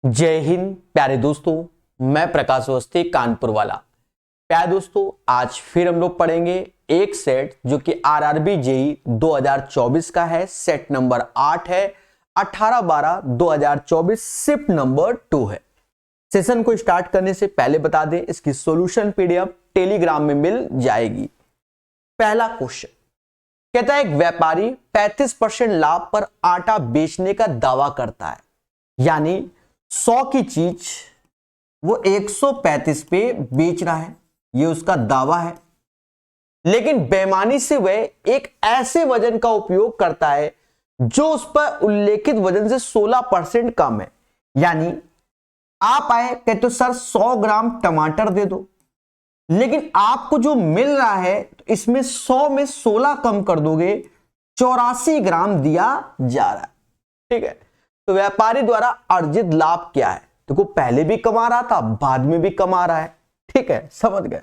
जय हिंद प्यारे दोस्तों। मैं प्रकाश अवस्थी कानपुर वाला। प्यारे दोस्तों, आज फिर हम लोग पढ़ेंगे एक सेट जो कि आरआरबी जेई 2024 का है। सेट नंबर 8 है, 18/12/2024, शिफ्ट नंबर 2 है। सेशन को स्टार्ट करने से पहले बता दें, इसकी सॉल्यूशन पीडीएफ टेलीग्राम में मिल जाएगी। पहला क्वेश्चन कहता है, एक व्यापारी 35% लाभ पर आटा बेचने का दावा करता है, यानी 100 की चीज वो 135 पे बेच रहा है, ये उसका दावा है। लेकिन बेईमानी से वह एक ऐसे वजन का उपयोग करता है जो उस पर उल्लेखित वजन से 16% कम है। यानी आप आए कहते हो सर 100 ग्राम टमाटर दे दो, लेकिन आपको जो मिल रहा है तो इसमें 100 में 16 कम कर दोगे, 84 ग्राम दिया जा रहा है। ठीक है, तो व्यापारी द्वारा अर्जित लाभ क्या है? देखो, पहले भी कमा रहा था, बाद में भी कमा रहा है। ठीक है, समझ गए।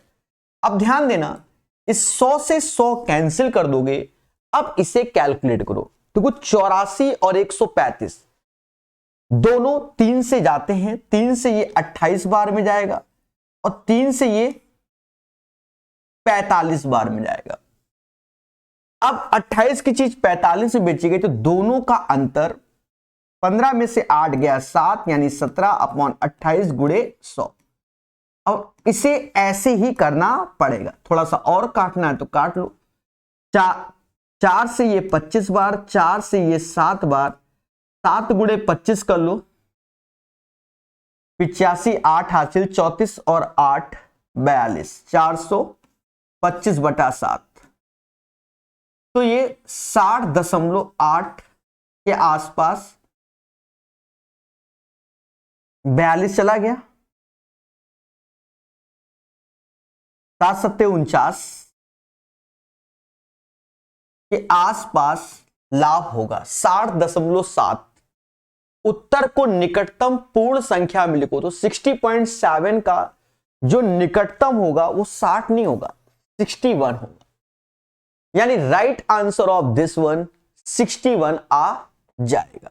अब ध्यान देना, इस 100 से 100 कैंसिल कर दोगे। अब इसे कैलकुलेट करो। देखो, 84 और 135 दोनों 3 से जाते हैं। 3 से ये 28 बार में जाएगा और 3 से ये 45 बार में जाएगा। अब 28 की चीज 45 में बेची गई तो दोनों का अंतर 15 में से 8 गया 7, यानी 17/28 गुणे 100। अब इसे ऐसे ही करना पड़ेगा, थोड़ा सा और काटना है तो काट लो। 4 से ये 25 बार, 4 से ये 7 बार, 7 गुणे 25 कर लो, 85, 8 हासिल, 34 और 8 42, 425/7। तो ये 60.8 के आसपास 42 चला गया। 7 सत्ते 49 के आसपास लाभ होगा, 60.7। उत्तर को निकटतम पूर्ण संख्या में लिखो तो 60.7 का जो निकटतम होगा वो 60 नहीं होगा, 61 होगा। यानी right answer of this one 61 आ जाएगा।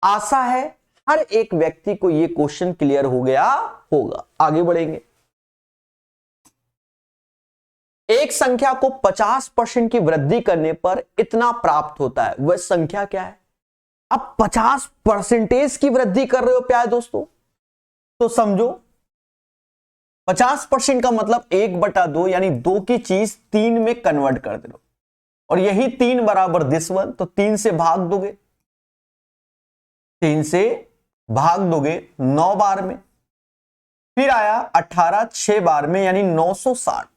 आशा है हर एक व्यक्ति को यह क्वेश्चन क्लियर हो गया होगा। आगे बढ़ेंगे। एक संख्या को 50% की वृद्धि करने पर इतना प्राप्त होता है, वह संख्या क्या है? अब 50% की वृद्धि कर रहे हो प्यारे दोस्तों, तो समझो 50% का मतलब 1/2, यानी 2 की चीज 3 में कन्वर्ट कर दे लो। और यही 3 बराबर दिस वन, तो 3 से भाग दोगे, 3 से भाग दोगे 9 बार में, फिर आया 18 6 बार में, यानी 960।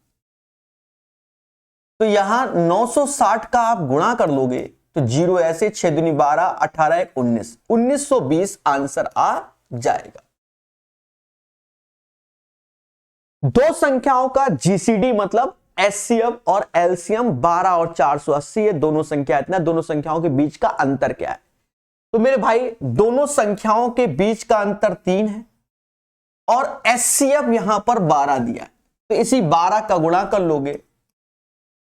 तो यहां 960 का आप गुणा कर लोगे तो 0 ऐसे, 6 दूनी 12, 18 1 19, 1920 आंसर आ जाएगा। दो संख्याओं का जीसीडी मतलब एचसीएफ और एलसीएम 12 और 480, ये दोनों संख्या इतना, दोनों संख्याओं के बीच का अंतर क्या है? तो मेरे भाई, दोनों संख्याओं के बीच का अंतर 3 है और एचसीएफ यहां पर 12 दिया है, तो इसी 12 का गुणा कर लोगे,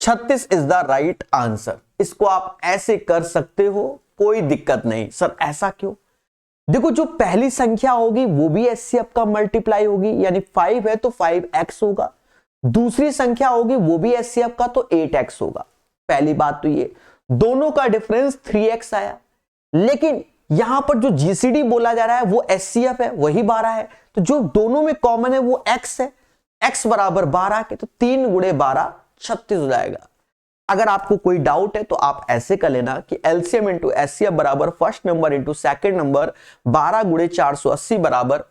36 इज द राइट आंसर। इसको आप ऐसे कर सकते हो, कोई दिक्कत नहीं। सर ऐसा क्यों? देखो, जो पहली संख्या होगी वो भी एचसीएफ का मल्टीप्लाई होगी, यानी 5 है तो 5x होगा। दूसरी संख्या होगी वो भी एचसीएफ का, तो 8x होगा। पहली बात तो ये, दोनों का डिफरेंस 3x आया। लेकिन यहां पर जो जीसीडी बोला जा रहा है वो एचसीएफ है, वही 12 है, तो जो दोनों में कॉमन है वो x है। x बराबर 12 के, तो 3 गुणे 12 36 हो जाएगा। अगर आपको कोई डाउट है तो आप ऐसे कर लेना कि एलसीएम इंटू एचसीएफ बराबर first number into second number, 12 गुणे 480 बराबर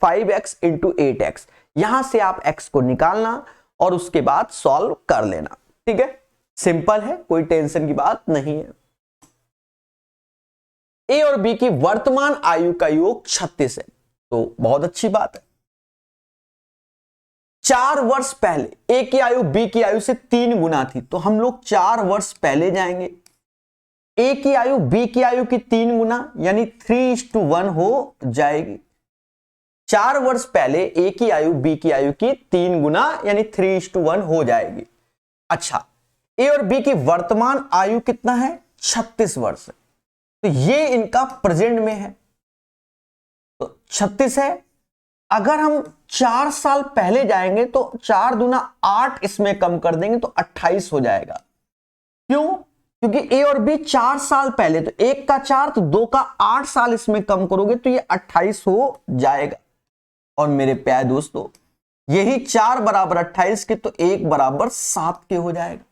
5x इंटू 8x। यहां से आप x को निकालना और उसके बाद सॉल्व कर लेना। ठीक है, सिंपल है, कोई टेंशन की बात नहीं है। ए और बी की वर्तमान आयु का योग 36 है, तो बहुत अच्छी बात है। 4 वर्ष पहले ए की आयु बी की आयु से 3 गुना थी, तो हम लोग 4 वर्ष पहले जाएंगे। ए की आयु बी की आयु की 3 गुना, यानी 3:1 हो जाएगी। 4 वर्ष पहले ए की आयु बी की आयु की 3 गुना, यानी 3:1 हो जाएगी। अच्छा, ए और बी की वर्तमान आयु कितना है? 36 वर्ष। तो ये इनका प्रेजेंट में है। तो 36 है। अगर हम 4 साल पहले जाएंगे तो 4 दूना 8 इसमें कम कर देंगे तो 28 हो जाएगा। क्यों? क्योंकि ए और बी 4 साल पहले, तो 1 का 4 तो 2 का 8 साल इसमें कम करोगे तो ये 28 हो जाएगा। और मेरे प्यारे दोस्तों, यही 4 बराबर 28 के, तो 1 बराबर 7 के हो जाएगा।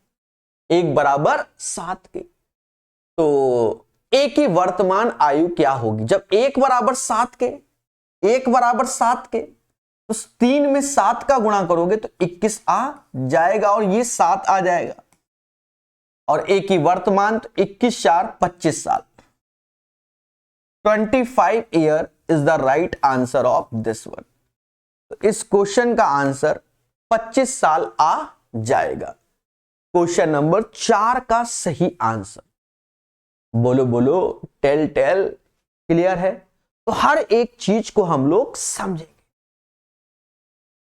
1 बराबर 7 के। तो ए की वर्तमान आयु क्या होगी? जब 1 बराबर 7 के, 1 बराबर 7 के, तो 3 में 7 का गुणा करोगे तो 21 आ जाएगा और ये 7 आ जाएगा। और ए की वर्तमान तो 21 4 25 साल। 25 year is the right answer of this one. तो इस क्वेश्चन का आंसर 25 साल आ जाएगा। क्वेश्चन नंबर 4 का सही आंसर। बोलो बोलो, टेल टेल। क्लियर है? तो हर एक चीज को हम लोग समझेंगे।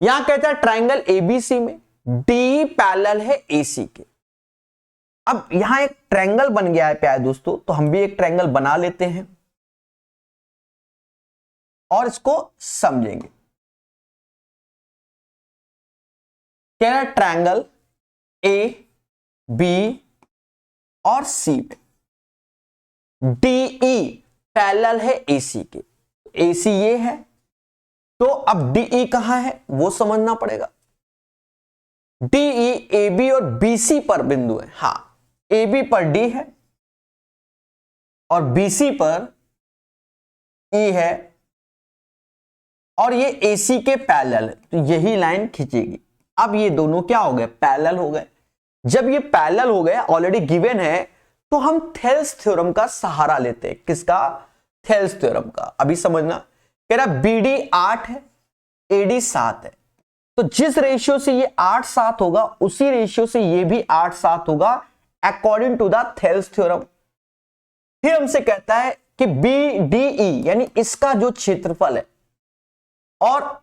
यहां कहता है ट्रायंगल एबीसी में डी पैरेलल है एसी के। अब यहां एक ट्रायंगल बन गया है प्यारे दोस्तों, तो हम भी एक ट्रायंगल बना लेते हैं और इसको समझेंगे। कह रहा है ट्रायंगल ए बी और सी पे डीई पैरेलल है एसी के। एसी ये है, तो अब डीई कहां है वो समझना पड़ेगा। डीई एबी और बीसी पर बिंदु है। हां, एबी पर डी है और बीसी पर ई है और ये एसी के पैरेलल है, तो यही लाइन खींचेगी। अब ये दोनों क्या हो गए? पैरेलल हो गए। जब ये पैरेलल हो गए, ऑलरेडी गिवन है, तो हम थेल्स थ्योरम का सहारा लेते हैं। किसका? थेल्स थ्योरम का। अभी समझना। कह रहा बीडी 8 है, एडी 7 है, तो जिस रेशियो से ये 8 7 होगा उसी रेशियो से ये भी 8 7 होगा according to the Thales theorem. फिर हमसे कहता है कि बीडीई यानी इसका जो क्षेत्रफल है और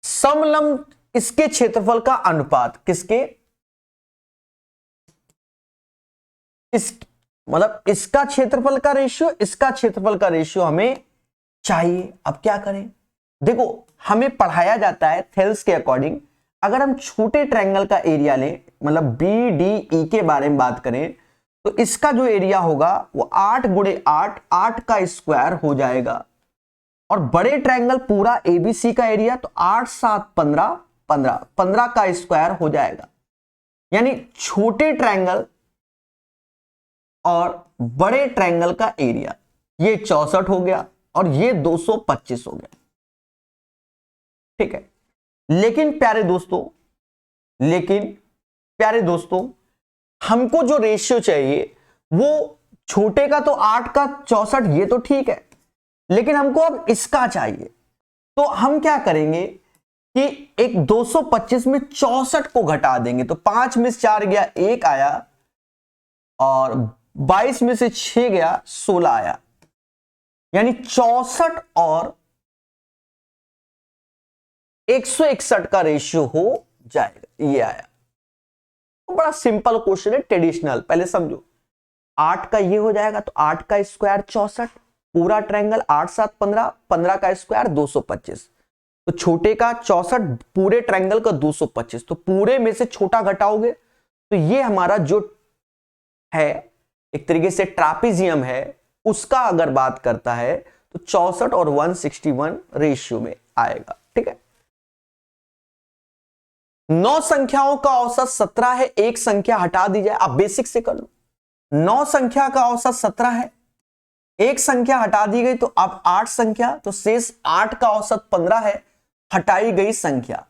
समलंब इसके क्षेत्रफल का अनुपात, किसके? इस मतलब इसका क्षेत्रफल का रेशियो, इसका क्षेत्रफल का रेशियो हमें चाहिए। अब क्या करें? देखो, हमें पढ़ाया जाता है थेल्स के अकॉर्डिंग, अगर हम छोटे ट्रायंगल का एरिया लें, मतलब बी डी ई के बारे में बात करें, तो इसका जो एरिया होगा वो 8 गुणे 8, 8 का स्क्वायर हो जाएगा। और बड़े ट्रायंगल पूरा एबीसी का एरिया तो 8 7 15, 15, 15 का स्क्वायर हो जाएगा। यानी छोटे ट्रायंगल और बड़े ट्रायंगल का एरिया ये 64 हो गया और ये 225 हो गया। ठीक है। लेकिन प्यारे दोस्तों, हमको जो रेशियो चाहिए वो छोटे का तो 8 का 64, ये तो ठीक है, लेकिन हमको अब इसका चाहिए। तो हम क्या करेंगे कि एक 225 में 64 को घटा देंगे, तो 5 में से 4 गया, 1 आया, और 22 में से 6 गया, 16 आया। यानी 64 और 161 का रेशियो हो जाएगा। ये आया। तो बड़ा सिंपल क्वेश्चन है, ट्रेडिशनल। पहले समझो, 8 का ये हो जाएगा तो 8 का स्क्वायर 64, पूरा ट्रायंगल 8 7 15, 15 का स्क्वायर 225, तो छोटे का 64, पूरे ट्रायंगल का 225, तो पूरे में से छोटा घटाओगे तो ये हमारा जो है एक तरीके से ट्रापीजियम है, उसका अगर बात करता है तो 64 और 161 रेशियो में आएगा। ठीक है। 9 संख्याओं का औसत 17 है, एक संख्या हटा दी जाए। आप बेसिक से कर लो। 9 संख्या का औसत 17 है, एक संख्या हटा दी गई तो अब 8 संख्या, तो शेष 8 का औसत 15 है, हटाई गई संख्या।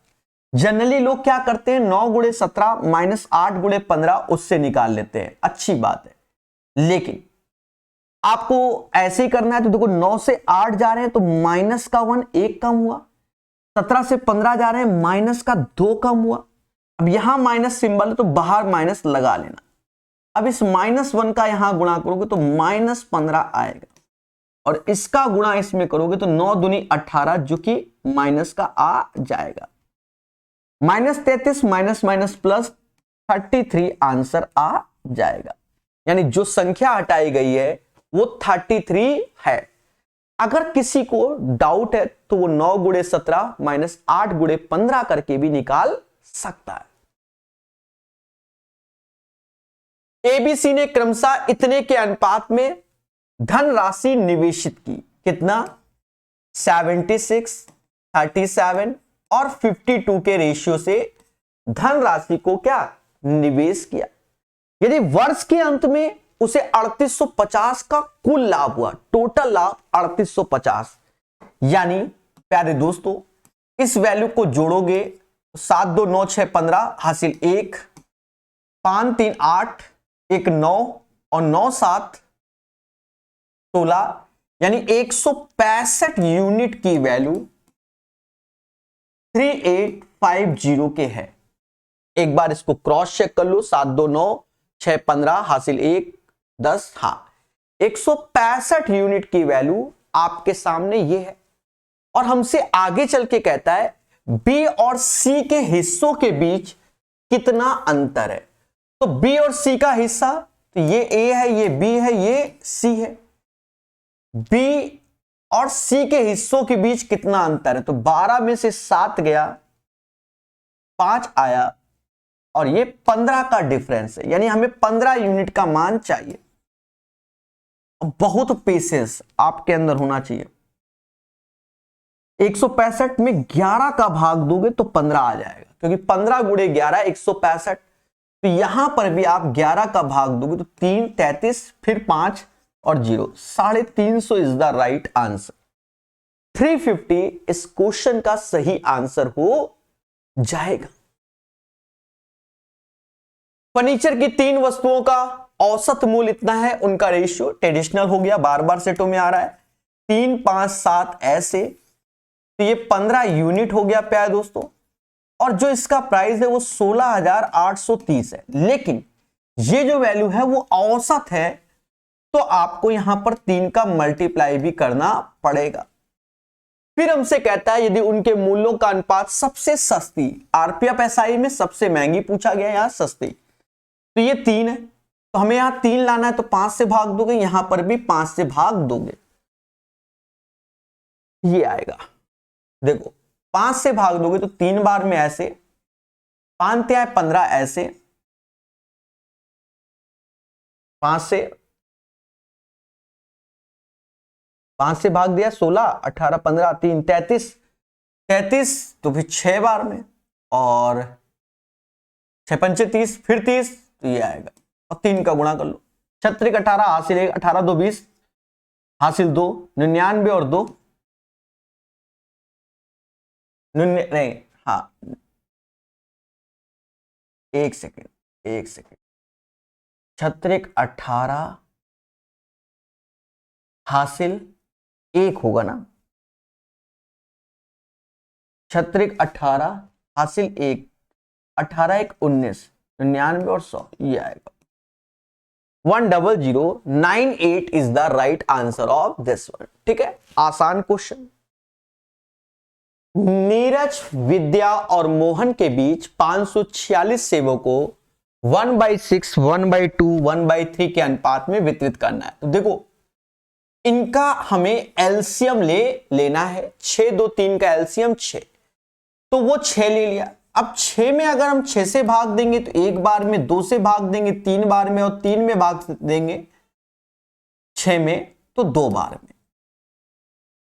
जनरली लोग क्या करते हैं, 9 गुणे 17 माइनस 8 गुणे 15 उससे निकाल लेते हैं। अच्छी बात है, लेकिन आपको ऐसे ही करना है। तो देखो, 9 से 8 जा रहे हैं तो माइनस का 1 1 कम हुआ, 17 से 15 जा रहे हैं माइनस का 2 कम हुआ। अब यहां माइनस सिंबल है तो बाहर माइनस लगा लेना। अब इस -1 का यहां गुणा करोगे तो -15 आएगा, और इसका गुणा इसमें करोगे तो 9 दूनी 18, जो कि माइनस का आ जाएगा। -33 माइनस माइनस प्लस 33 आंसर आ जाएगा। यानी जो संख्या हटाई गई है वो 33 है। अगर किसी को डाउट है तो वो 9 गुणे 17 माइनस 8 गुणे 15 करके भी निकाल सकता है। एबीसी ने क्रमशः इतने के अनुपात में धनराशि निवेशित की, कितना? 76, 37 और 52 के रेशियो से धनराशि को क्या निवेश किया। यदि वर्ष के अंत में उसे 3850 का कुल लाभ हुआ, टोटल लाभ 3850, यानी प्यारे दोस्तों इस वैल्यू को जोड़ोगे 7 2 9 6 15 हासिल 1, 5 3 8 1 9 और 9 7 16, यानी 165 यूनिट की वैल्यू 3850 के है। एक बार इसको क्रॉस चेक कर लो, 7 2 9 6 15 हासिल 1 10, हां 165 यूनिट की वैल्यू आपके सामने ये है। और हमसे आगे चल के कहता है बी और सी के हिस्सों के बीच कितना अंतर है। तो बी और सी का हिस्सा, तो ये ए है, ये बी है, ये सी है। बी और सी के हिस्सों के बीच कितना अंतर है, तो 12 में से 7 गया, 5 आया और ये 15 का डिफरेंस है, यानी हमें 15 यूनिट का मान चाहिए। बहुत पेशेंस आपके अंदर होना चाहिए। 165 में 11 का भाग दोगे तो 15 आ जाएगा, क्योंकि 15 गुणे 11 165। तो यहां पर भी आप 11 का भाग दोगे तो 3 33 फिर 5 और 0, 350 इज द राइट आंसर। 350 इस क्वेश्चन का सही आंसर हो जाएगा। फर्नीचर की 3 वस्तुओं का औसत मूल्य इतना है, उनका रेशियो ट्रेडिशनल हो गया, बार बार सेटों में आ रहा है, 3 5 7 ऐसे, तो ये 15 यूनिट हो गया प्यारे दोस्तों। और जो इसका प्राइस है वो 16,830 है, लेकिन ये जो वैल्यू है वो औसत है, तो आपको यहां पर 3 का मल्टीप्लाई भी करना पड़ेगा। फिर हमसे कहता है यदि उनके मूल्यों का अनुपात सबसे सस्ती, आरपीएफ एसआई में सबसे महंगी पूछा गया, यहां सस्ती, तो ये 3 है, तो हमें यहां 3 लाना है, तो 5 से भाग दोगे, यहां पर भी 5 से भाग दोगे, ये आएगा। देखो 5 से भाग दोगे तो 3 बार में ऐसे, 5 3 15 ऐसे, 5 से भाग दिया 16 18 15 3 33, तो फिर 6 बार में, और 6 पंचे 30, फिर 30, तो ये आएगा। और 3 का गुणा कर लो, 36 18 हासिल 1, 18 2 20 हासिल 2, 99 और 2 नहीं, हाँ 1 सेकेंड 36 18 हासिल 1 होगा ना, 36 18 हासिल 1, 18 1 19, 99 और 100, ये आएगा। 10098 is the right answer of this one. ठीक है, आसान क्वेश्चन। नीरज, विद्या और मोहन के बीच 546 सेवों को 1/6, 1/2, 1/3 के अनुपात में वितरित करना है। तो देखो इनका हमें एलसीएम लेना है, 6 2 3 का एलसीएम 6, तो वो 6 ले लिया। अब 6 में अगर हम 6 से भाग देंगे तो 1 बार में, 2 से भाग देंगे 3 बार में, और 3 में भाग देंगे 6 में तो 2 बार में।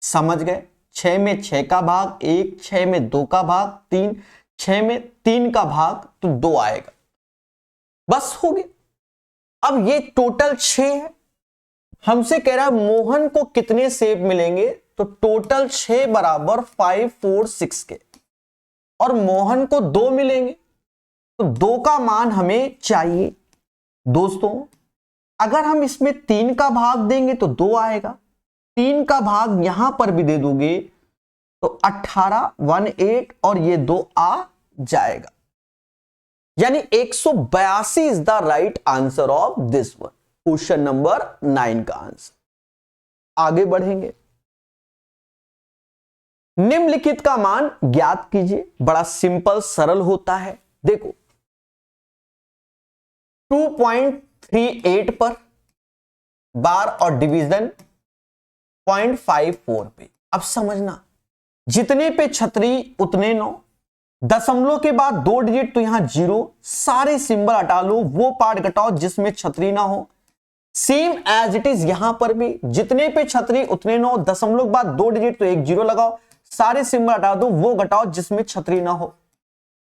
समझ गए? 6 में 6 का भाग 1, 6 में 2 का भाग 3, 6 में 3 का भाग तो 2 आएगा, बस हो गया। अब ये टोटल 6 है, हमसे कह रहा है मोहन को कितने सेब मिलेंगे, तो टोटल 6 बराबर 5 4 6 के, और मोहन को 2 मिलेंगे, तो 2 का मान हमें चाहिए। दोस्तों अगर हम इसमें 3 का भाग देंगे तो 2 आएगा, 3 का भाग यहां पर भी दे दोगे तो 18 18 और ये 2 आ जाएगा, यानी 182 is the right answer of this one, question number 9 का आंसर। आगे बढ़ेंगे, निम्नलिखित का मान ज्ञात कीजिए। बड़ा सिंपल सरल होता है। देखो 2.38 पर बार और डिवीजन 0.54 पे। अब समझना, जितने पे छतरी उतने 9, दशमलव के बाद 2 डिजिट तो यहां 0, सारे सिंबल हटा लो, वो पार्ट घटाओ जिसमें छतरी ना हो। सेम एज इट इज यहां पर भी, जितने पे छतरी उतने 9, दशमलव के बाद 2 डिजिट तो एक 0 लगाओ, सारे सिंबल हटा दो, वो घटाओ जिसमें छतरी ना हो।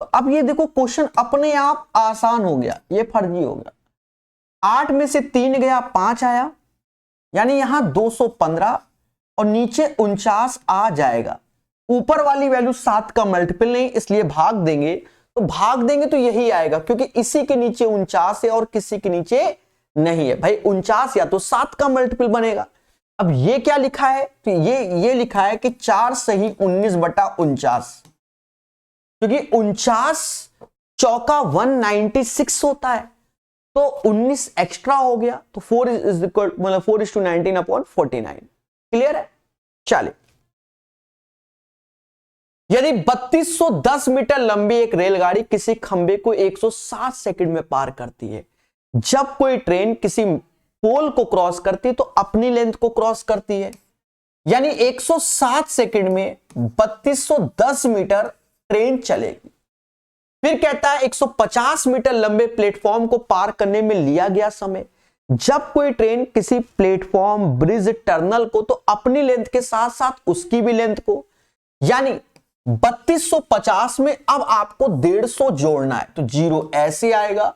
तो अब ये देखो क्वेश्चन अपने आप आसान हो गया, ये फर्जी हो गया। 8 में से 3 गया, 5 आया, यानी यहां 215 और नीचे 49 आ जाएगा। ऊपर वाली वैल्यू 7 का मल्टीपल नहीं, इसलिए भाग देंगे, तो भाग देंगे तो यही आएगा, क्योंकि इसी के नीचे 49 है और किसी के नीचे नहीं है। भाई 49 या तो 7 का मल्टीपल बनेगा। अब ये क्या लिखा है, तो ये लिखा है कि 4 सही 19/49, क्योंकि 49 चौका 196 होता है, तो 19 एक्स्ट्रा हो गया, तो 4 इज इक्वल मतलब 4:19/49। क्लियर है? चलिए, यदि 3210 मीटर लंबी एक रेलगाड़ी किसी खंबे को 160 सेकंड में पार करती है, जब कोई ट्रेन किसी पोल को क्रॉस करती है तो अपनी लेंथ को क्रॉस करती है, यानी 160 सेकंड में 3210 मीटर ट्रेन चलेगी। फिर कहता है 150 मीटर लंबे प्लेटफॉर्म को पार करने में लिया गया समय, जब कोई ट्रेन किसी प्लेटफॉर्म, ब्रिज, टर्नल को तो अपनी लेंथ के साथ साथ उसकी भी लेंथ को, यानी 3250 में अब आपको 150 जोड़ना है, तो 0 ऐसे आएगा,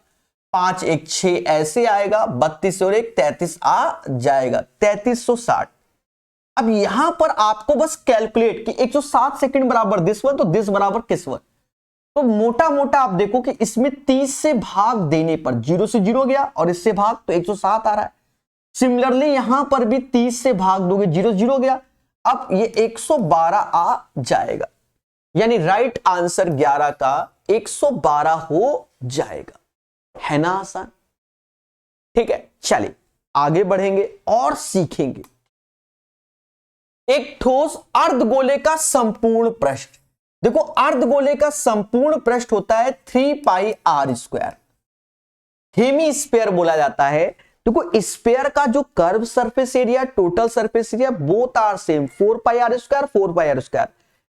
5 1 6 ऐसे आएगा, 32 और 1 33 आ जाएगा, 3360। अब यहां पर आपको बस कैलकुलेट कि 160 सेकंड बराबर दिस वन, तो दिस बराबर किस वन। तो मोटा मोटा आप देखो कि इसमें 30 से भाग देने पर 0 से 0 गया और इससे भाग तो 160 आ रहा है। सिमिलरली यहां पर भी 30 से भाग दोगे, 0 0 गया, अब ये 112 आ जाएगा, यानी राइट आंसर 11 का 112 हो जाएगा। है ना आसान? ठीक है, चलिए आगे बढ़ेंगे और सीखेंगे। एक ठोस अर्धगोले का संपूर्ण पृष्ठ, देखो अर्धगोले का संपूर्ण पृष्ठ होता है 3πr²। हेमीस्फीयर बोला जाता है। देखो स्फीयर का जो curve surface area, total surface area, both are same 4πr², 4πr²।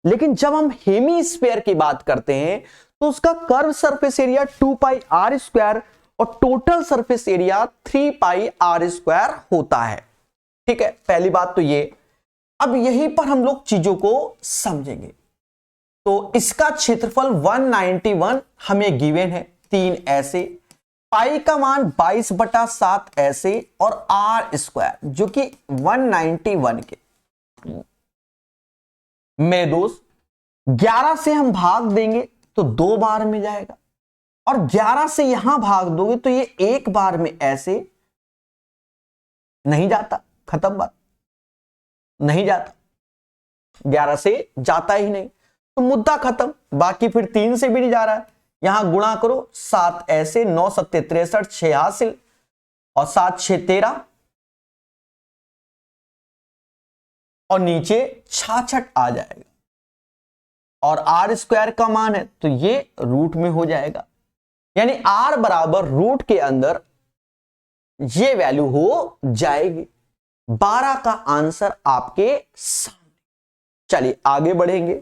लेकिन जब हम हेमीस्फीयर की बात करते हैं तो उसका कर्व सरफेस एरिया 2πr² और टोटल सरफेस एरिया 3πr² होता है। ठीक है, पहली बात तो ये। अब यहीं पर हम लोग चीजों को समझेंगे। तो इसका क्षेत्रफल 191 हमें गिवन है, 3 ऐसे, पाई का मान 22/7 ऐसे, और r² जो कि 191 के। मेरे दोस्त 11 से हम भाग देंगे तो 2 बार में जाएगा, और 11 से यहां भाग दोगे तो ये 1 बार में ऐसे नहीं जाता, खत्म बात, नहीं जाता, 11 से जाता ही नहीं, तो मुद्दा खत्म। बाकी फिर 3 से भी नहीं जा रहा है, यहां गुणा करो, 7 ऐसे, 9 7 63, 6 हासिल, और 7 6 13, और नीचे 66 आ जाएगा, और r² का मान है तो ये रूट में हो जाएगा, यानी r बराबर रूट के अंदर ये वैल्यू हो जाएगी। 12 का आंसर आपके सामने। चलिए आगे बढ़ेंगे।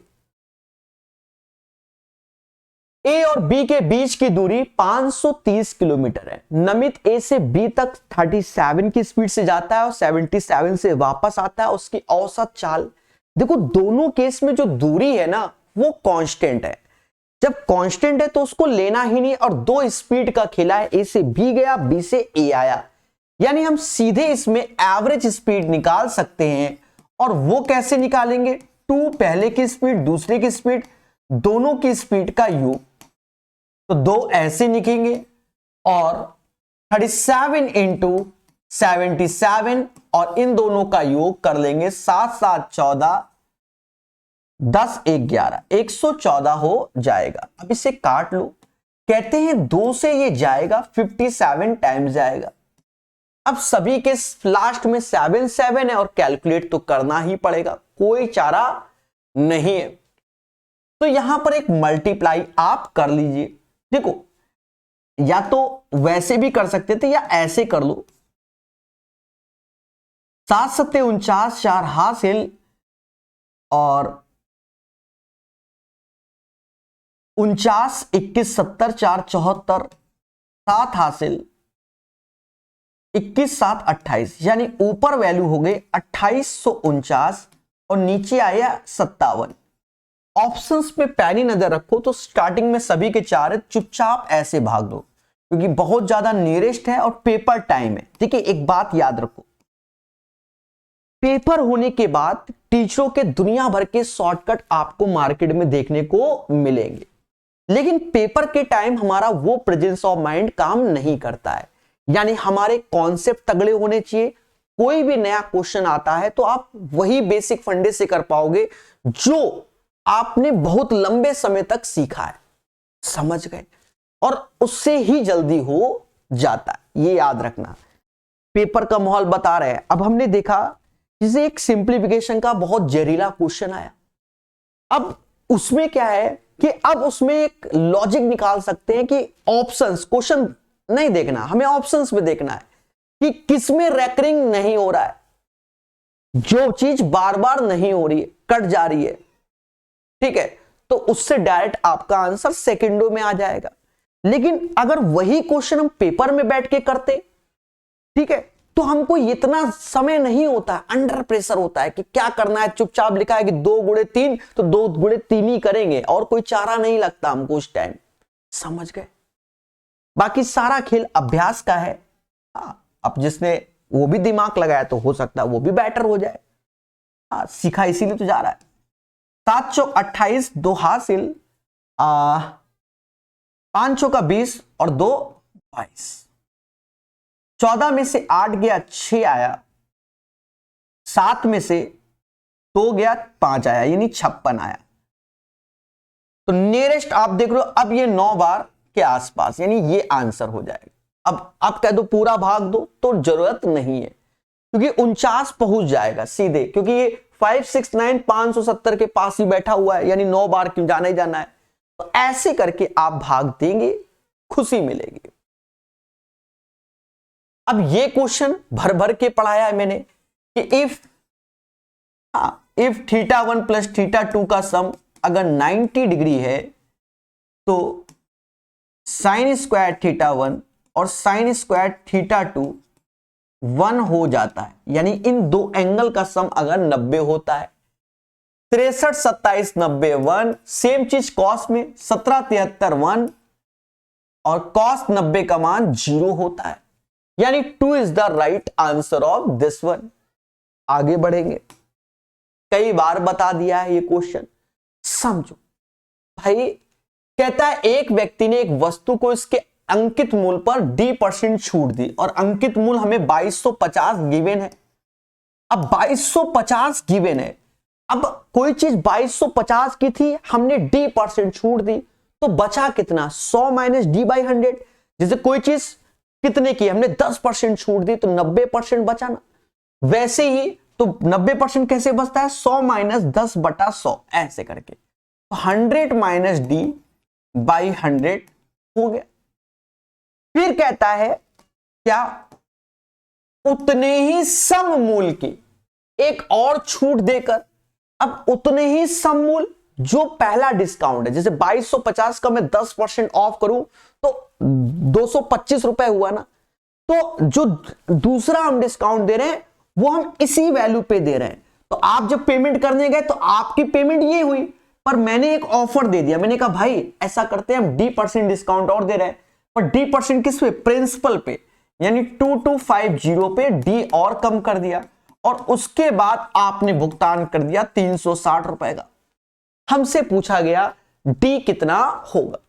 ए और बी के बीच की दूरी 530 किलोमीटर है। नमित ए से बी तक 37 की स्पीड से जाता है और 77 से वापस आता है। उसकी औसत चाल, देखो दोनों केस में जो दूरी है ना वो कांस्टेंट है। जब कांस्टेंट है तो उसको लेना ही नहीं, और 2 स्पीड का खेला है, ए से बी गया, बी से ए आया, यानी हम सीधे इसमें एवरेज स्पीड निकाल सकते हैं। और वो कैसे निकालेंगे? 2 पहले की स्पीड, दूसरे की स्पीड, दोनों की स्पीड का योग, तो 2 ऐसे लिखेंगे, और 37 × 77, और इन दोनों का योग कर लेंगे, 7 7 14, 10 1 11, 114 हो जाएगा। अब इसे काट लो, कहते हैं 2 से ये जाएगा 57 टाइम्स जाएगा। अब सभी के लास्ट में 7 7 है और कैलकुलेट तो करना ही पड़ेगा, कोई चारा नहीं है। तो यहां पर एक मल्टीप्लाई आप कर लीजिए। देखो या तो वैसे भी कर सकते थे या ऐसे कर लो, 7 सत्ते 49, 4 हासिल और 49, 21, 70, 4 74, 7 हासिल, 21, 7 28, यानी ऊपर वैल्यू हो गई 2849 और नीचे आया 57। ऑप्शंस पे पैनी नजर रखो तो स्टार्टिंग में सभी के 4 है, चुपचाप ऐसे भाग दो क्योंकि बहुत ज्यादा नियरेस्ट है और पेपर टाइम है। ठीक है, एक बात याद रखो, पेपर होने के बाद टीचरों के दुनिया भर के शॉर्टकट आपको मार्केट में देखने को मिलेंगे, लेकिन पेपर के टाइम हमारा वो प्रेजेंस ऑफ माइंड काम नहीं करता है। यानी हमारे कॉन्सेप्ट तगड़े होने चाहिए। कोई भी नया क्वेश्चन आता है तो आप वही बेसिक फंडे से कर पाओगे जो आपने बहुत लंबे समय तक सीखा है, समझ गए, और उससे ही जल्दी हो जाता है, ये याद रखना। पेपर का माहौल बता रहे हैं। अब हमने देखा जैसे एक सिंप्लीफिकेशन का बहुत जहरीला क्वेश्चन आया, अब उसमें क्या है कि अब उसमें एक लॉजिक निकाल सकते हैं कि ऑप्शंस, क्वेश्चन नहीं देखना, हमें ऑप्शंस में देखना है कि किसमें रेकरिंग नहीं हो रहा है, जो चीज बार बार नहीं हो रही है, कट जा रही है। ठीक है, तो उससे डायरेक्ट आपका आंसर सेकंडों में आ जाएगा। लेकिन अगर वही क्वेश्चन हम पेपर में बैठ के करते, ठीक है, तो हमको इतना समय नहीं होता, अंडर प्रेशर होता है कि क्या करना है, चुपचाप लिखा है कि 2 गुणे 3 तो 2 गुणे 3 ही करेंगे और कोई चारा नहीं लगता हमको उस टाइम, समझ गए। बाकी सारा खेल अभ्यास का है। अब जिसने वो भी दिमाग लगाया तो हो सकता है वो भी बेटर हो जाए। सीखा इसीलिए तो जा रहा है। 7 चौक 28, 2 हासिल, 5 चौका 20 और 2 22। 14 में से 8 गया, 6 आया, 7 में से 2 गया, 5 आया, यानी 56 आया। तो नियरेस्ट आप देख रहे हो, अब ये 9 बार के आसपास, यानी ये आंसर हो जाएगा। अब आप कह दो पूरा भाग दो तो जरूरत नहीं है, क्योंकि 49 पहुंच जाएगा सीधे, क्योंकि ये 569 570 के पास ही बैठा हुआ है, यानी 9 बार क्यों जाना ही जाना है। तो ऐसे करके आप भाग देंगे, खुशी मिलेगी। अब ये क्वेश्चन भर भर के पढ़ाया है मैंने कि इफ θ1 प्लस θ2 का सम अगर 90 डिग्री है तो साइन स्क्वायर θ1 और साइन स्क्वायर θ2 1 हो जाता है, यानी इन दो एंगल का सम अगर 90 होता है। 63 27 90 1, सेम चीज कॉस में 17 73 1 और कॉस 90 का मान 0 होता है, यानी 2 is the right answer of this one. आगे बढ़ेंगे, कई बार बता दिया है ये क्वेश्चन, समझो भाई। कहता है एक व्यक्ति ने एक वस्तु को इसके अंकित मूल्य पर D% छूट दी और अंकित मूल्य हमें 2250 गिवन है। अब 2250 गिवन है, अब कोई चीज 2250 की थी, हमने D% छूट दी, तो बचा कितना, 100 माइनस D/100। जैसे कोई चीज कितने की, हमने 10% छूट दी तो 90% बचा ना, वैसे ही तो 90% कैसे बचता है, 100 माइनस 10/100 ऐसे करके, तो 100 माइनस D/100 हो गया। फिर कहता है क्या, उतने ही सम मूल्य की एक और छूट देकर, अब उतने ही सम मूल्य जो पहला डिस्काउंट है, जैसे 2250 का मैं 10% ऑफ करूं तो 225 रुपए हुआ ना, तो जो दूसरा हम डिस्काउंट दे रहे हैं वो हम इसी वैल्यू पे दे रहे हैं। तो आप जब पेमेंट करने गए तो आपकी पेमेंट ये हुई, पर मैंने एक ऑफर दे दिया, मैंने कहा भाई ऐसा करते हैं हम D% डिस्काउंट और दे रहे हैं, पर D% किस पे, प्रिंसिपल पे, यानी 2250 पे D और कम कर दिया और उसके बाद आपने भुगतान कर दिया 360 रुपए का। हमसे पूछा गया D कितना होगा।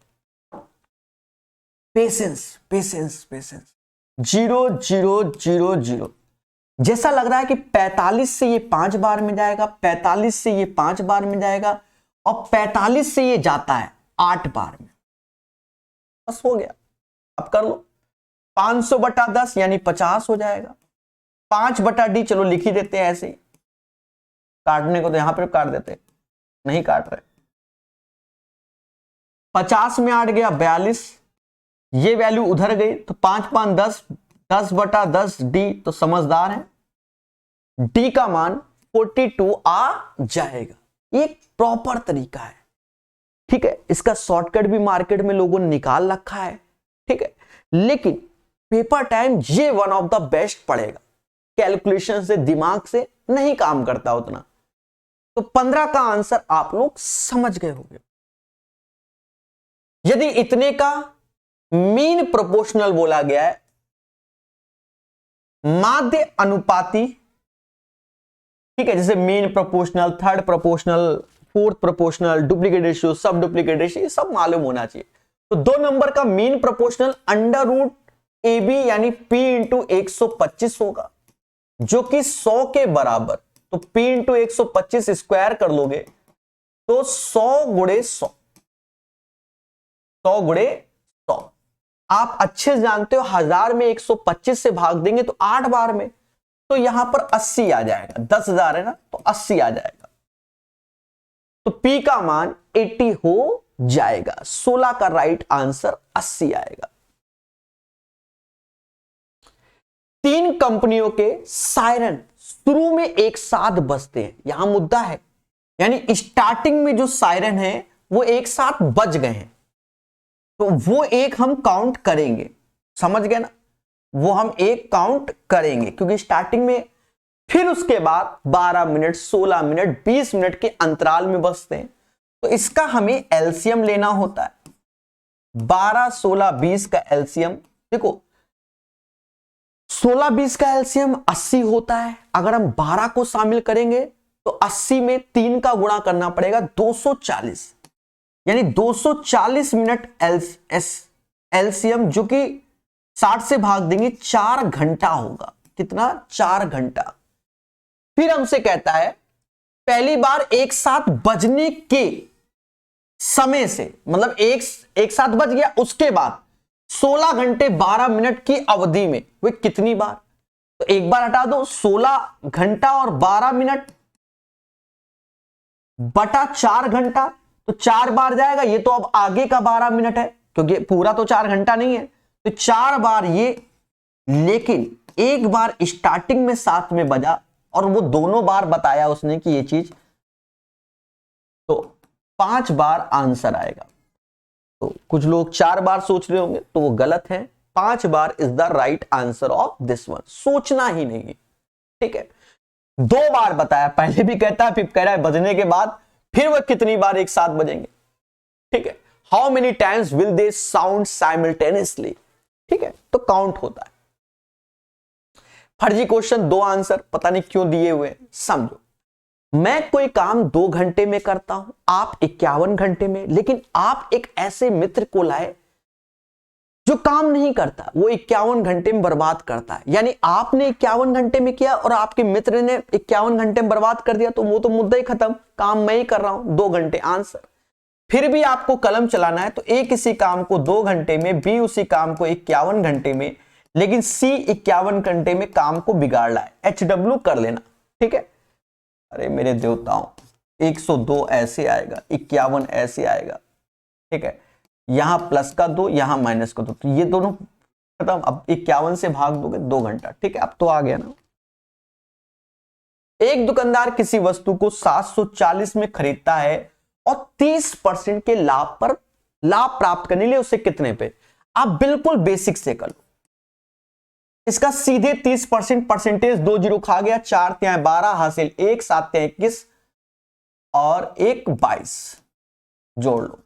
Patience patience patience, 0 0 0 0। जैसा लग रहा है कि 45 से ये 5 बार में जाएगा, 45 से ये 5 बार में जाएगा और 45 से ये जाता है 8 बार में, बस हो गया। अब कर लो, 500/10 यानी 50 हो जाएगा, 5/D चलो लिख ही देते हैं ऐसे ही, काटने को तो यहां पर काट देते, नहीं काट रहे। 50 में 8 गया 42, ये वैल्यू उधर गई तो 5 5 10, 10/10D, तो समझदार है, डी का मान 42 आ जाएगा। ये एक प्रॉपर तरीका है, ठीक है। इसका शॉर्टकट भी मार्केट में लोगों ने निकाल रखा है, ठीक है। लेकिन पेपर टाइम ये वन ऑफ द बेस्ट पड़ेगा, कैलकुलेशन से दिमाग से नहीं काम करता उतना। तो 15 का आंसर आप लोग समझ गए होंगे। यदि इतने का मीन प्रोपोर्शनल बोला गया है, माध्य अनुपाती, ठीक है, जैसे mean proportional, third proportional, fourth proportional, duplicate ratio, सब डुप्लीकेट रेशियो, ये सब मालूम होना चाहिए। तो 2 नंबर का mean proportional under root A B यानी P इंटू 125 होगा, जो कि 100 के बराबर। तो P इंटू 125 स्क्वायर कर लोगे तो 100 गुणे 100, 100 गुणे 100। आप अच्छे से जानते हो 1000 में 125 से भाग देंगे तो 8 बार में, तो यहां पर 80 आ जाएगा। 10,000 है ना, तो 80 आ जाएगा। तो P का मान 80 हो जाएगा। 16 का राइट आंसर 80 आएगा। 3 कंपनियों के सायरन शुरू में एक साथ बजते हैं, यहां मुद्दा है, यानी स्टार्टिंग में जो सायरन है वो एक साथ बज गए हैं, तो वो एक हम काउंट करेंगे, समझ गए ना, वो हम एक काउंट करेंगे, क्योंकि स्टार्टिंग में, फिर उसके बाद 12 मिनट, 16 मिनट, 20 मिनट के अंतराल में बजते हैं। तो इसका हमें एलसीएम लेना होता है। 12, 16, 20 का एलसीएम, देखो 16, 20 का एलसीएम 80 होता है। अगर हम 12 को शामिल करेंगे तो 80 में 3 का गुणा करना पड़ेगा, 240, यानी 240 मिनट एलसीएम, जो कि 60 से भाग देंगे 4 घंटा होगा। कितना? 4 घंटा। फिर हमसे कहता है पहली बार एक साथ बजने के समय से, मतलब एक साथ बज गया, उसके बाद 16 घंटे 12 मिनट की अवधि में वे कितनी बार। तो एक बार हटा दो, 16 घंटा और 12 मिनट बटा 4 घंटा, तो 4 बार जाएगा। ये तो अब आगे का 12 मिनट है, क्योंकि पूरा तो 4 घंटा नहीं है, तो 4 बार ये। लेकिन एक बार स्टार्टिंग में साथ में बजा, और वो दोनों बार बताया उसने कि ये चीज, तो 5 बार आंसर आएगा। तो कुछ लोग 4 बार सोच रहे होंगे, तो वो गलत है। 5 bar is the right answer of this one. सोचना ही नहीं है, ठीक है। 2 बार बताया, पहले भी कहता है, फिर कह रहा है बजने के बाद, फिर वह कितनी बार एक साथ बजेंगे, ठीक है। How many times will they sound simultaneously, ठीक है, तो काउंट होता है। फर्जी क्वेश्चन, 2 आंसर पता नहीं क्यों दिए हुए। समझो, मैं कोई काम 2 घंटे में करता हूं, आप 51 घंटे में, लेकिन आप एक ऐसे मित्र को लाए जो काम नहीं करता, वो 51 घंटे में बर्बाद करता है। यानी आपने 51 घंटे में किया और आपके मित्र ने 51 घंटे में बर्बाद कर दिया, तो वो तो मुद्दा ही खत्म, काम मैं ही कर रहा हूं 2 घंटे। आंसर, फिर भी आपको कलम चलाना है, तो ए किसी काम को 2 घंटे में, बी उसी काम को 51 घंटे में, लेकिन सी 51 घंटे में काम को बिगाड़ रहा है। HW कर लेना, ठीक है। अरे मेरे देवताओं, 102 ऐसे आएगा, 51 ऐसे आएगा, ठीक है। यहां प्लस का 2, यहां माइनस का 2, तो ये दोनों खत्म। अब 51 से भाग दोगे 2 घंटा, ठीक है। अब तो आ गया ना। एक दुकानदार किसी वस्तु को 740 में खरीदता है और 30% के लाभ पर लाभ प्राप्त करने के लिए उसे कितने पे। आप बिल्कुल बेसिक से कर लो इसका, सीधे 30% परसेंटेज, 2 जीरो खा गया, 4 तिहाई 12 हासिल 1, 7 तिहाई 21 और 1 22 जोड़ लो।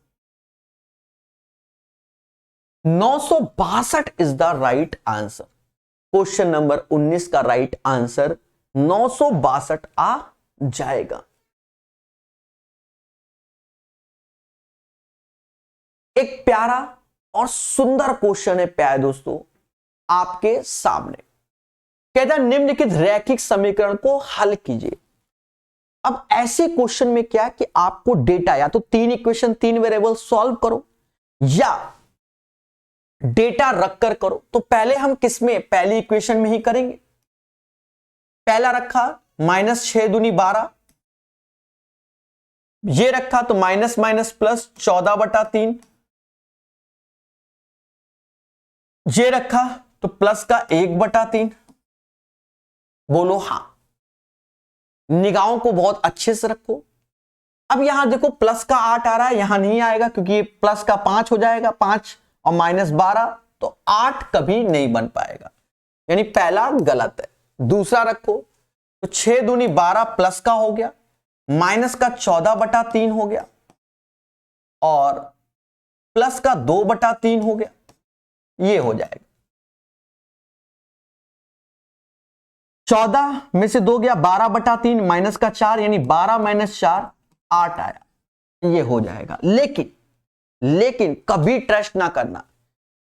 962 is the right answer. Question number 19 का राइट आंसर 962 आ जाएगा। एक प्यारा और सुंदर क्वेश्चन है प्यारे दोस्तों आपके सामने। कहता है निम्नलिखित रैखिक समीकरण को हल कीजिए। अब ऐसे क्वेश्चन में क्या कि आपको डेटा, या तो 3 इक्वेशन 3 वेरिएबल सॉल्व करो, या डेटा रखकर करो। तो पहले हम किसमें, पहली इक्वेशन में ही करेंगे। पहला रखा -6 दूनी 12, ये रखा तो माइनस माइनस प्लस 14/3, ये रखा तो प्लस का 1/3। बोलो हाँ। निगाहों को बहुत अच्छे से रखो। अब यहां देखो प्लस का 8 आ रहा है, यहां नहीं आएगा क्योंकि ये प्लस का 5 हो जाएगा, 5 और -12, तो 8 कभी नहीं बन पाएगा, यानी पहला गलत है। दूसरा रखो तो 6 दूनी 12 प्लस का हो गया, माइनस का 14/3 हो गया और प्लस का 2/3 हो गया, ये हो जाएगा। 14 में से 2 गया, 12/3 माइनस का 4, यानी 12 - 4 8 आया, ये हो जाएगा। लेकिन कभी ट्रस्ट ना करना,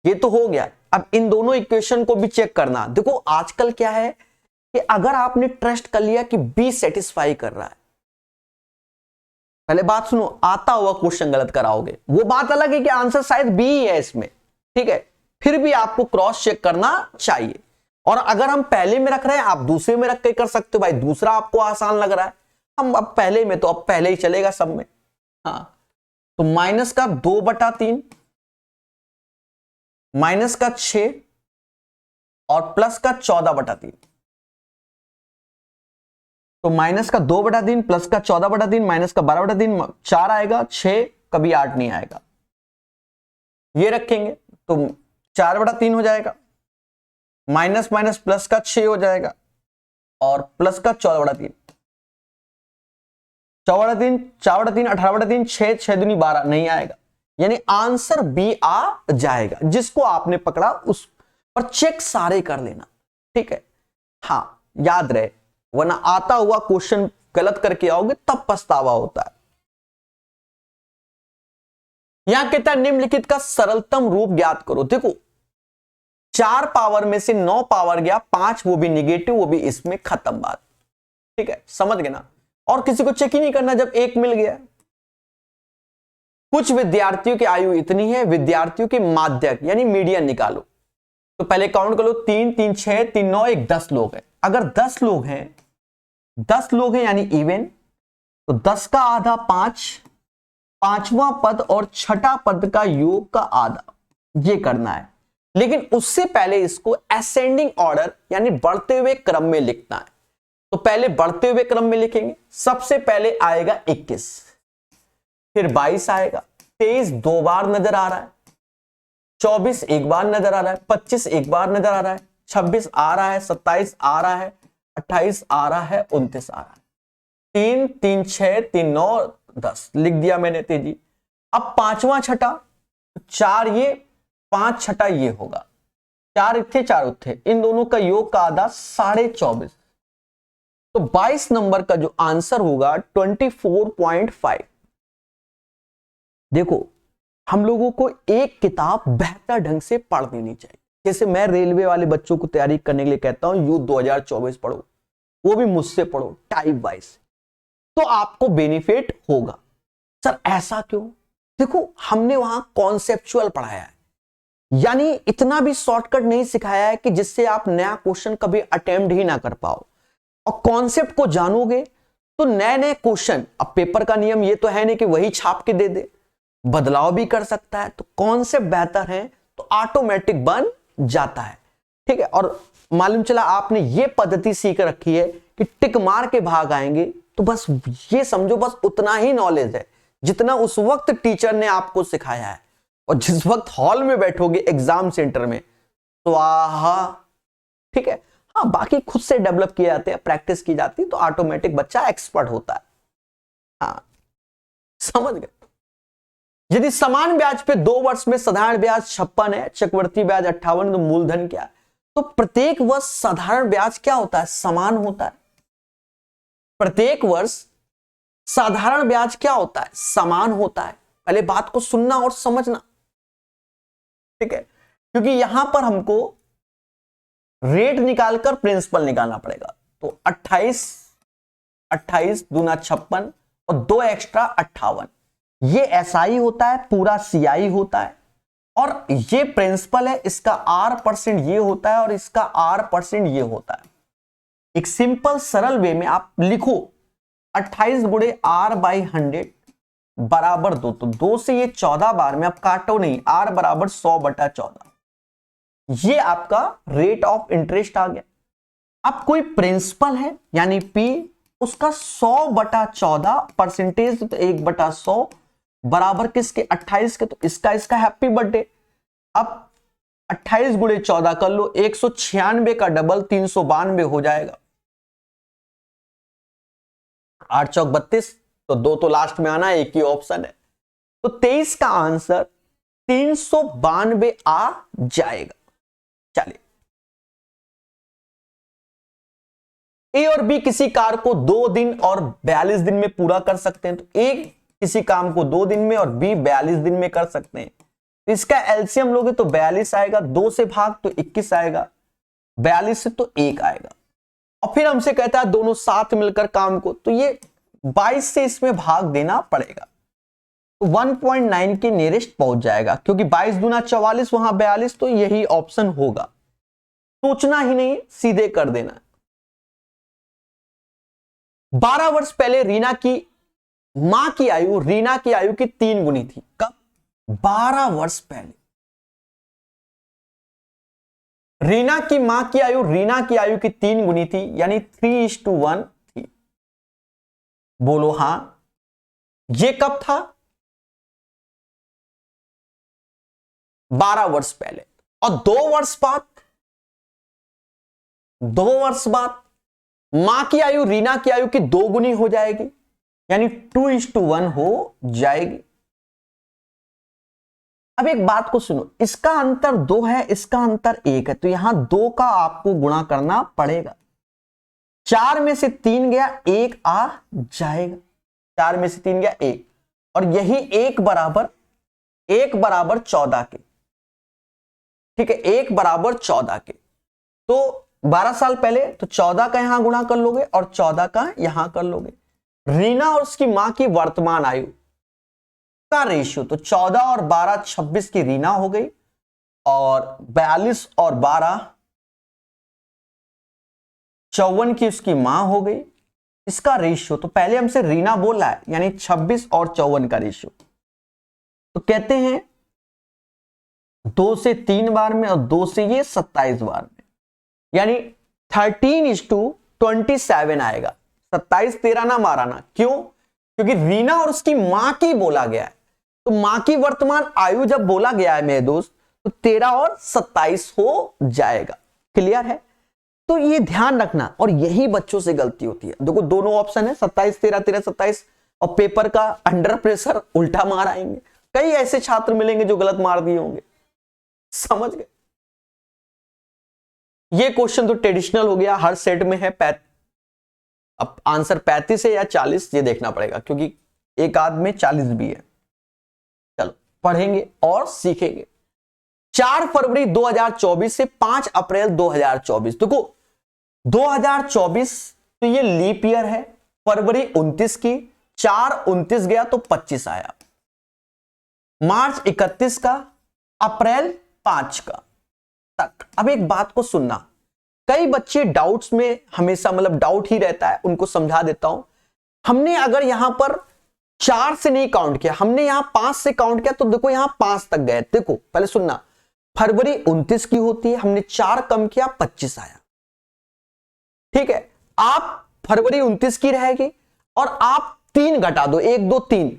ये तो हो गया। अब इन दोनों इक्वेशन को भी चेक करना। देखो आजकल क्या है कि अगर आपने ट्रस्ट कर लिया कि बी सेटिस्फाई कर रहा है, पहले बात सुनो, आता हुआ क्वेश्चन गलत कराओगे, वो बात अलग है कि आंसर शायद बी ही है इसमें, ठीक है, फिर भी आपको क्रॉस चेक करना चाहिए। और अगर हम पहले में रख रहे हैं, आप दूसरे में रख के कर सकते हो, भाई दूसरा आपको आसान लग रहा है, हम अब पहले में, तो अब पहले ही चलेगा सब में। हाँ, तो माइनस का 2/3, माइनस का 6 और प्लस का 14/3। तो माइनस का 2/3 प्लस का 14/3 माइनस का 12/3, 4 आएगा, 6 कभी 8 नहीं आएगा, ये रखेंगे तो 4/3 हो जाएगा, माइनस माइनस प्लस का 6 हो जाएगा और प्लस का 14/3, 4/3 18/3, 6 6 दूनी 12 नहीं आएगा, यानी आंसर बी आ जाएगा। जिसको आपने पकड़ा उस पर चेक सारे कर लेना, ठीक है। हाँ याद रहे, वरना आता हुआ क्वेश्चन गलत करके आओगे तब पछतावा होता है। यहां कहता है निम्नलिखित का सरलतम रूप ज्ञात करो। देखो 4 पावर में से 9 पावर गया, 5 वो भी निगेटिव, वो भी इसमें खत्म बात, ठीक है, समझ गए ना। और किसी को चेक ही नहीं करना जब 1 मिल गया। कुछ विद्यार्थियों की आयु इतनी है, विद्यार्थियों के माध्यक यानी मीडियन निकालो। तो पहले काउंट कर लो, 3 3 6 3 9 1 10 लोग हैं। अगर 10 लोग हैं यानी इवन, तो 10 का आधा 5, पांचवा पद और छठा पद का योग का आधा, ये करना है। लेकिन उससे पहले इसको असेंडिंग ऑर्डर यानी बढ़ते हुए क्रम में लिखना है। तो पहले बढ़ते हुए क्रम में लिखेंगे। सबसे पहले आएगा 21, फिर 22 आएगा, 23 2 बार नजर आ रहा है, 24 एक बार नजर आ रहा है, 25 एक बार नजर आ रहा है, 26 आ रहा है, 27 आ रहा है, 28 आ रहा है, 29 आ रहा है। 3 3 6 3 9 10 लिख दिया मैंने तेजी। अब पांचवा छठा, 4 ये 5 छठा ये होगा, 4 इत्थे 4 उत्थे, इन दोनों का योग का आधा 24.5। तो 22 नंबर का जो आंसर होगा 24.5। देखो हम लोगों को एक किताब बेहतर ढंग से पढ़ लेनी चाहिए। जैसे मैं रेलवे वाले बच्चों को तैयारी करने के लिए कहता हूं यूथ 2024 पढ़ो, वो भी मुझसे पढ़ो टाइप वाइज, तो आपको बेनिफिट होगा। सर ऐसा क्यों? देखो हमने वहां कॉन्सेप्चुअल पढ़ाया है, यानी इतना भी शॉर्टकट नहीं सिखाया है कि जिससे आप नया क्वेश्चन कभी अटेम्प्ट ही ना कर पाओ। और कॉन्सेप्ट को जानोगे तो नए नए क्वेश्चन, अब पेपर का नियम ये तो है नहीं कि वही छाप के दे दे, बदलाव भी कर सकता है। तो कॉन्सेप्ट बेहतर है तो ऑटोमेटिक बन जाता है, ठीक है। और मालूम चला आपने ये पद्धति सीख रखी है कि टिक मार के भाग आएंगे, तो बस ये समझो बस उतना ही नॉलेज है जितना उस वक्त टीचर ने आपको सिखाया है। और जिस वक्त हॉल में बैठोगे एग्जाम सेंटर में तो आहा, ठीक है। हाँ बाकी खुद से डेवलप किए जाते हैं, प्रैक्टिस की जाती है तो ऑटोमेटिक बच्चा एक्सपर्ट होता है। हाँ समझ गए। यदि समान ब्याज पे 2 वर्ष में साधारण ब्याज 56 है, चक्रवृद्धि ब्याज 58, तो मूलधन क्या है? तो प्रत्येक वर्ष साधारण ब्याज क्या होता है? समान होता है। प्रत्येक वर्ष साधारण ब्याज क्या होता है? समान होता है। पहले बात को सुनना और समझना, ठीक है, क्योंकि यहां पर हमको रेट निकालकर प्रिंसिपल निकालना पड़ेगा। तो 28 दूना 56 और 2 एक्स्ट्रा 58, ये एसआई होता है, पूरा सीआई होता है। और ये प्रिंसिपल है, इसका R% ये होता है और इसका R% ये होता है। एक सिंपल सरल वे में आप लिखो 28 गुणे R/100 बराबर 2, तो 2 से ये 14 बार में आप काटो नहीं, R बराबर 100/14, ये आपका रेट ऑफ इंटरेस्ट आ गया। अब कोई प्रिंसिपल है यानी P, उसका 100/14 परसेंटेज तो 1/100 बराबर किसके 28 के, तो इसका हैप्पी बर्थडे। अब 28 गुणे 14 कर लो, 196 का डबल 392 हो जाएगा। 8 चौक 32, तो 2 तो लास्ट में आना है, एक ही ऑप्शन है। तो 23 का आंसर 392 आ जाएगा। चलिए, ए और बी किसी कार्य को 2 दिन और 42 दिन में पूरा कर सकते हैं। तो ए किसी काम को 2 दिन में और बी 42 दिन में कर सकते हैं। तो इसका एलसीएम लोगे तो 42 आएगा, 2 से भाग तो 21 आएगा, 42 से तो 1 आएगा। और फिर हमसे कहता है दोनों साथ मिलकर काम को, तो ये 22 से इसमें भाग देना पड़ेगा, तो 1.9 के नियरेस्ट पहुंच जाएगा, क्योंकि 22 दूना 44, वहां 42, तो यही ऑप्शन होगा। सोचना ही नहीं, सीधे कर देना। 12 वर्ष पहले रीना की मां की आयु रीना की आयु की 3 गुनी थी। कब? 12 वर्ष पहले रीना की मां की आयु रीना की आयु की 3 गुनी थी, यानी 3:1 थी। बोलो हां। ये कब था? 12 वर्ष पहले। और 2 वर्ष बाद 2 वर्ष बाद मां की आयु रीना की आयु की 2 गुनी हो जाएगी, यानी 2:1 हो जाएगी। अब एक बात को सुनो, इसका अंतर 2 है, इसका अंतर 1 है, तो यहां 2 का आपको गुणा करना पड़ेगा। 4 में से 3 गया, 1 आ जाएगा। 4 में से 3 गया 1, और यही 1 बराबर 14 के। ठीक है, 1 बराबर 14 के। तो 12 साल पहले, तो 14 का यहां गुणा कर लोगे और 14 का यहां कर लोगे। रीना और उसकी मां की वर्तमान आयु का रेशियो, तो 14 और 12 26 की रीना हो गई, और 42 और 12 54 की उसकी मां हो गई। इसका रेशियो, तो पहले हमसे रीना बोल रहा है, यानी 26 और 54 का रेशियो। तो कहते हैं 2 से 3 बार में और 2 से ये 27 बार में, यानी 13:27 आएगा। 27 13 ना माराना, क्यों? क्योंकि रीना और उसकी मां की बोला गया है, तो मां की वर्तमान आयु जब बोला गया है मेरे दोस्त, तो 13 और 27 हो जाएगा। क्लियर है? तो ये ध्यान रखना, और यही बच्चों से गलती होती है। देखो दोनों ऑप्शन है, 27 13 13 27, और पेपर का अंडर प्रेशर उल्टा मार आएंगे। कई ऐसे छात्र मिलेंगे जो गलत मार दिए होंगे। समझ गए? ये क्वेश्चन तो ट्रेडिशनल हो गया, हर सेट में है। अब आंसर 35 है या 40 ये देखना पड़ेगा, क्योंकि एक आध में 40 भी है। चलो पढ़ेंगे और सीखेंगे। 4 फरवरी 2024 से 5 अप्रैल 2024। देखो 2024 तो ये लीप ईयर है। फरवरी 29 की, 4/29 गया तो 25 आया। मार्च 31 का, अप्रैल 5 का तक। अब एक बात को सुनना, कई बच्चे डाउट्स में हमेशा मतलब डाउट ही रहता है, उनको समझा देता हूं। हमने अगर यहां पर 4 से नहीं काउंट किया, हमने यहां 5 से काउंट किया, तो देखो यहां 5 तक गए। देखो पहले सुनना, फरवरी 29 की होती है, हमने 4 कम किया 25 आया। ठीक है, आप फरवरी 29 की रहेगी और आप 3 घटा दो, 1 2 3,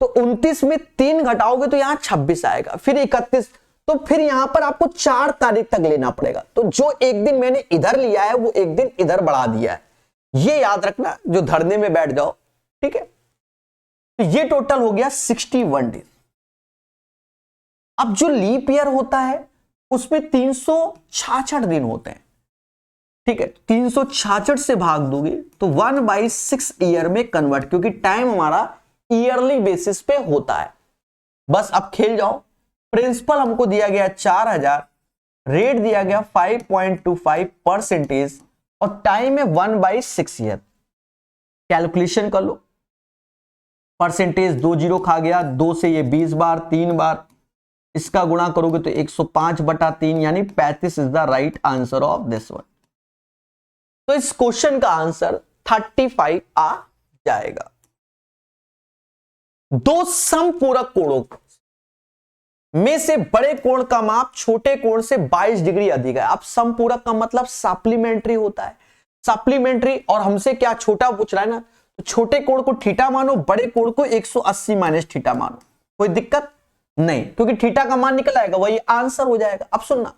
तो 29 में 3 घटाओगे तो यहां 26 आएगा, फिर 31, तो फिर यहां पर आपको 4 तारीख तक लेना पड़ेगा। तो जो एक दिन मैंने इधर लिया है वो एक दिन इधर बढ़ा दिया है, ये याद रखना जो धरने में बैठ जाओ। ठीक है, तो ये टोटल हो गया 61 डेज। अब जो लीप ईयर होता है उसमें 366 दिन होते हैं। ठीक है, 366 से भाग दोगे तो 1/6 ईयर में कन्वर्ट, क्योंकि टाइम हमारा ईयरली बेसिस पे होता है। बस अब खेल जाओ। प्रिंसिपल हमको दिया गया 4000, रेट दिया गया 5.25%, और टाइम है 1/6 ईयर। कैलकुलेशन कर लो। परसेंटेज 2 जीरो खा गया, 2 से ये 20 बार, 3 बार, इसका गुणा करोगे तो 105/3, यानी 35 is the right answer of this one. तो इस क्वेश्चन का आंसर 35 आ जाएगा। 2 समपूरक कोणों में से बड़े कोण का माप छोटे कोण से 22 डिग्री अधिक है। अब समपूरक का मतलब सप्लीमेंट्री होता है। सप्लीमेंट्री, और हमसे क्या छोटा पूछ रहा है ना, तो छोटे कोण को थीटा मानो, बड़े कोण को 180 माइनस थीटा मानो, कोई दिक्कत नहीं, क्योंकि थीटा का मान निकल आएगा, वही आंसर हो जाएगा। अब सुनना,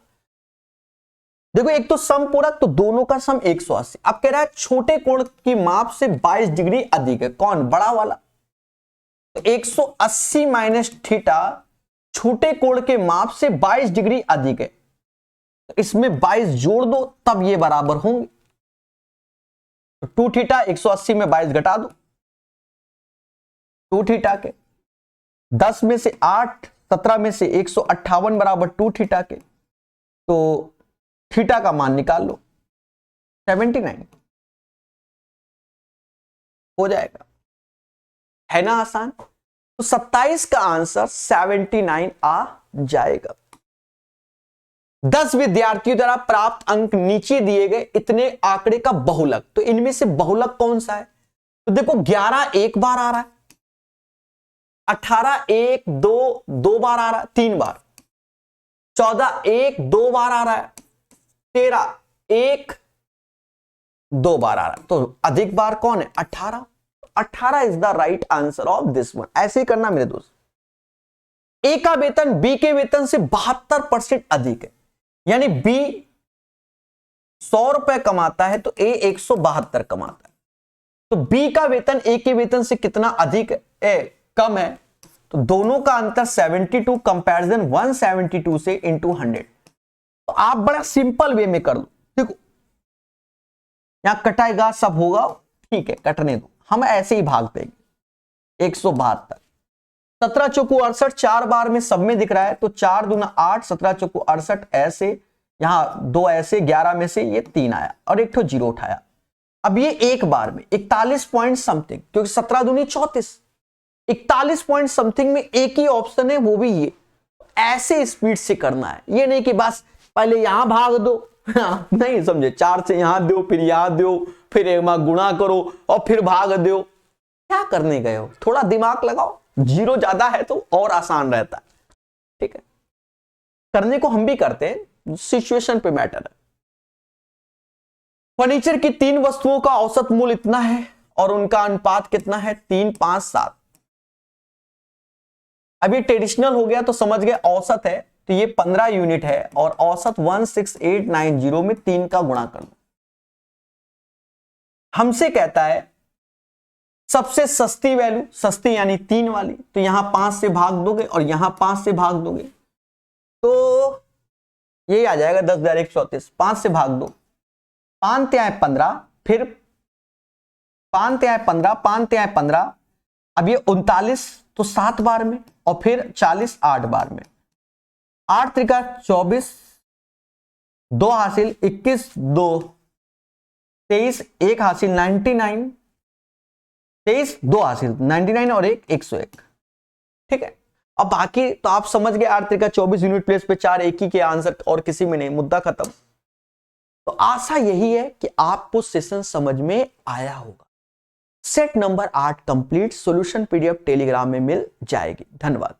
देखो एक तो सम पूरा, तो दोनों का सम 180। अब कह रहा है छोटे कोण की माप से 22 डिग्री अधिक है, कौन, बड़ा वाला, तो 180 माइनस थीटा छोटे कोण के माप से 22 डिग्री अधिक है, तो इसमें 22 जोड़ दो तब ये बराबर होंगे, तो 2 थीटा 180 में 22 घटा दो, 2 थीटा के 10 में से 8, 17 में से 158 बराबर 2 थीटा के, तो थीटा का मान निकाल लो, 79 हो जाएगा, है ना आसान। तो 27 का आंसर 79 आ जाएगा। 10 विद्यार्थियों द्वारा प्राप्त अंक नीचे दिए गए इतने आंकड़े का बहुलक, तो इनमें से बहुलक कौन सा है, तो देखो 11 एक बार आ रहा है, 18 1 2 2 बार आ रहा है, 3 बार, 14 1 2 बार आ रहा है, 13 1 2 बार आ रहा है, तो अधिक बार कौन है, 18। 18 is the right answer of this one. ऐसे ही करना मेरे दोस्त, ए का वेतन बी के वेतन से 72% अधिक है, यानी बी 100 रुपए कमाता है तो ए 172 कमाता है, तो बी का वेतन ए के वेतन से कितना अधिक है, कम है, तो दोनों का अंतर 72 कंपैरिजन 172 से इंटू 100। तो आप बड़ा सिंपल वे में कर लो, देखो यहां कटाएगा सब होगा, ठीक है कटने दो, हम ऐसे ही भाग देंगे, 172, 17 चौकू 68 4 बार में सब में दिख रहा है, तो 4 दूना 8, 17 चौकू 68 ऐसे, यहां 2 ऐसे, 11 में से ये 3 आया और एक तो 0 उठाया। अब ये एक बार में 41 पॉइंट समथिंग, क्योंकि 17 दूनी 34, 41 पॉइंट समथिंग में एक ही ऑप्शन है, वो भी ये, ऐसे स्पीड से करना है, ये नहीं कि बस पहले यहां भाग दो, नहीं समझे, 4 से यहां दो, फिर यहां दो, फिर एक बार गुणा करो और फिर भाग दो, क्या करने गए हो, थोड़ा दिमाग लगाओ, 0 ज्यादा है तो और आसान रहता है, ठीक है, करने को हम भी करते हैं, सिचुएशन पे मैटर है। फर्नीचर की 3 वस्तुओं का औसत मूल्य इतना है और उनका अनुपात कितना है, 3 5 7। अभी ट्रेडिशनल हो गया तो समझ गए, औसत है तो ये 15 यूनिट है और औसत 16890 में 3 का गुणा करना। हमसे कहता है सबसे सस्ती वैल्यू, सस्ती यानी 3 वाली, तो यहां 5 से भाग दोगे और यहां 5 से भाग दोगे, तो ये आ जाएगा 10,134, 5 से भाग दो, 5 त्याय 15, फिर 5 त्याय 15, 5 त्याय 15, अब ये 39 तो 7 बार में, और फिर 40 8 बार में, 8 त्रिका 24, 2 हासिल 21, 2 23, 1 हासिल 99, 23 2 हासिल 99 और 1 101, ठीक है। अब बाकी तो आप समझ गए, 8 त्रिका 24 यूनिट प्लेस पे 4 एक ही के आंसर और किसी में नहीं, मुद्दा खत्म। तो आशा यही है कि आपको सेशन समझ में आया होगा। Set number 8 complete solution PDF Telegram में मिल जाएगी। धन्यवाद।